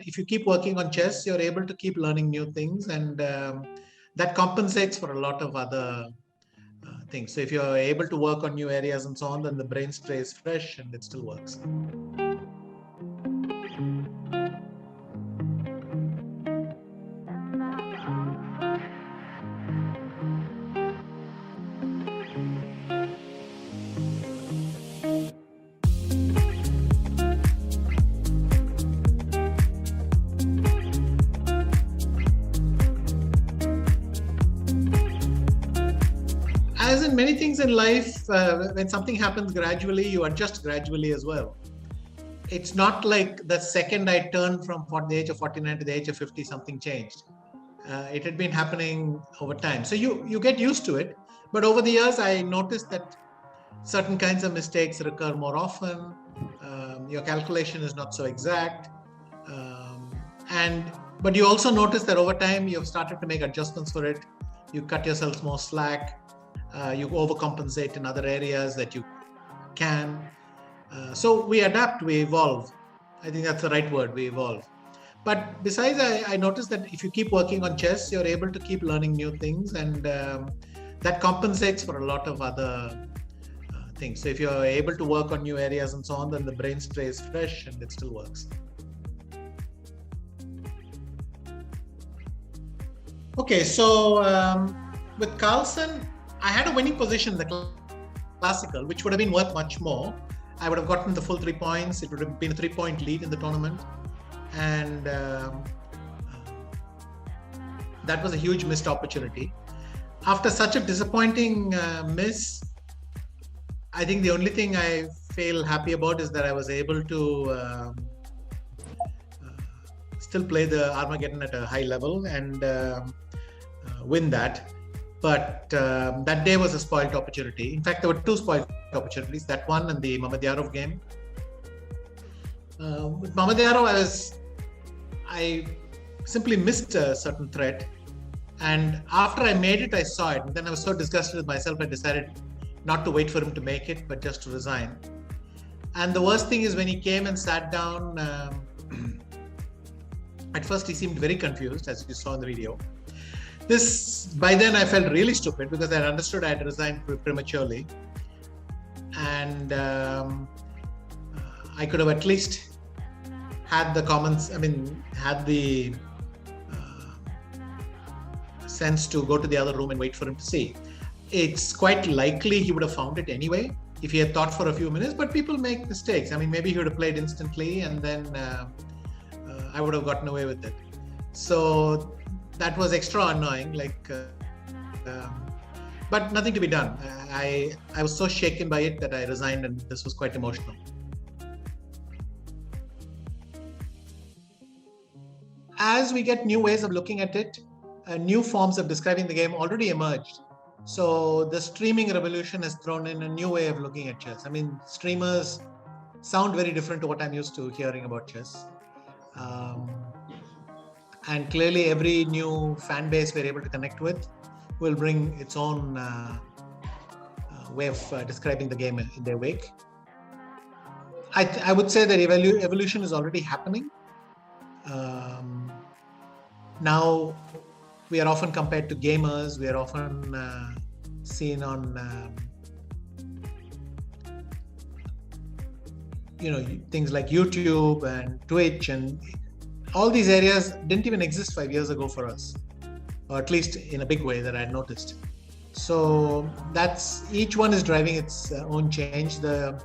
if you keep working on chess, you're able to keep learning new things, and that compensates for a lot of other things. So if you're able to work on new areas and so on, then the brain stays fresh and it still works. As in many things in life, when something happens gradually, you adjust gradually as well. It's not like the second I turned from the age of 49 to the age of 50, something changed. It had been happening over time. So you get used to it. But over the years, I noticed that certain kinds of mistakes recur more often. Your calculation is not so exact. But you also notice that over time, you've started to make adjustments for it. You cut yourself more slack. You overcompensate in other areas that you can. So we adapt, we evolve. I think that's the right word, we evolve. But besides, I noticed that if you keep working on chess, you're able to keep learning new things, and that compensates for a lot of other things. So if you're able to work on new areas and so on, then the brain stays fresh and it still works. Okay, so with Karlsen, I had a winning position in the classical, which would have been worth much more. I would have gotten the full 3 points. It would have been a 3-point lead in the tournament. And that was a huge missed opportunity. After such a disappointing miss, I think the only thing I feel happy about is that I was able to still play the Armageddon at a high level and win that. But that day was a spoiled opportunity. In fact, there were 2 spoiled opportunities, that one and the Mamedyarov game. With Mamedyarov, I simply missed a certain threat. And after I made it, I saw it. And then I was so disgusted with myself, I decided not to wait for him to make it, but just to resign. And the worst thing is when he came and sat down, at first he seemed very confused, as you saw in the video. By then I felt really stupid because I understood I had resigned prematurely. And I could have at least had the sense to go to the other room and wait for him to see. It's quite likely he would have found it anyway if he had thought for a few minutes, but people make mistakes. Maybe he would have played instantly and then I would have gotten away with it. So that was extra annoying, but nothing to be done. I was so shaken by it that I resigned, and this was quite emotional. As we get new ways of looking at it, new forms of describing the game already emerged. So the streaming revolution has thrown in a new way of looking at chess. Streamers sound very different to what I'm used to hearing about chess. And clearly every new fan base we're able to connect with will bring its own way of describing the game in their wake. I would say that evolution is already happening. Now we are often compared to gamers. We are often seen on things like YouTube and Twitch, and all these areas didn't even exist 5 years ago for us, or at least in a big way that I had noticed. So each one is driving its own change. The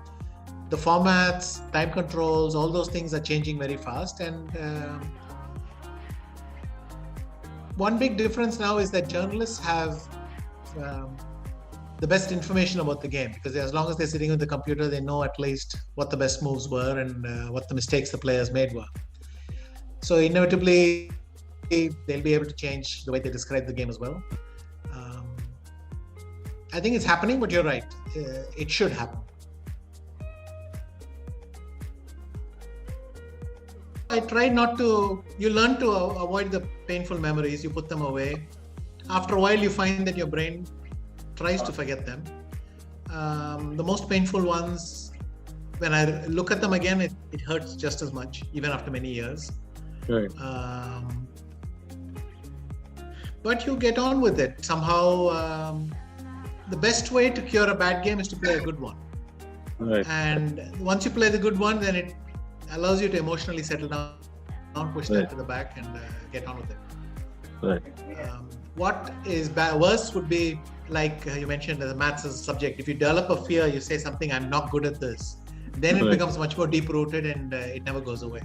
formats, time controls, all those things are changing very fast. And one big difference now is that journalists have the best information about the game, because as long as they're sitting with the computer, they know at least what the best moves were and what the mistakes the players made were. So inevitably, they'll be able to change the way they describe the game as well. I think it's happening, but you're right. It should happen. I try you learn to avoid the painful memories, you put them away. After a while, you find that your brain tries to forget them. The most painful ones, when I look at them again, it hurts just as much, even after many years. Right. But you get on with it somehow. The best way to cure a bad game is to play a good one. Right. And once you play the good one, then it allows you to emotionally settle down, push that to the back, and get on with it. Right. What is worse would be, like you mentioned, the maths as a subject. If you develop a fear, you say something, I'm not good at this, then it becomes much more deep-rooted and it never goes away.